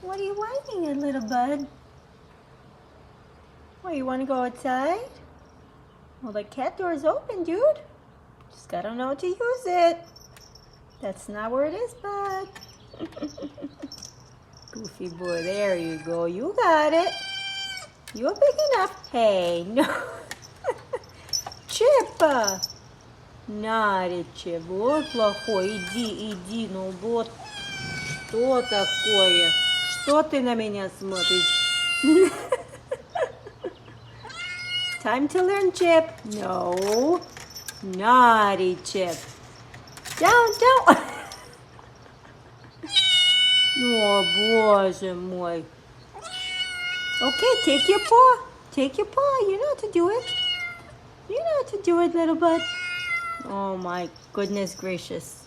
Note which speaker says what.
Speaker 1: What are you whining at, little bud? What, you want to go outside? Well, the cat door is open, dude. Just gotta know how to use it. That's not where it is, bud. Goofy boy, there you go. You got it. You're big enough. Hey, no. Chip. Наре, Чип, вот плохой. Иди, ну вот. Что такое? Что ты на меня смотришь? Time to learn, Chip. No. Naughty, Chip. Down. О, боже мой. Okay, take your paw. Take your paw. You know how to do it. You know how to do it, little bud. Oh my goodness gracious.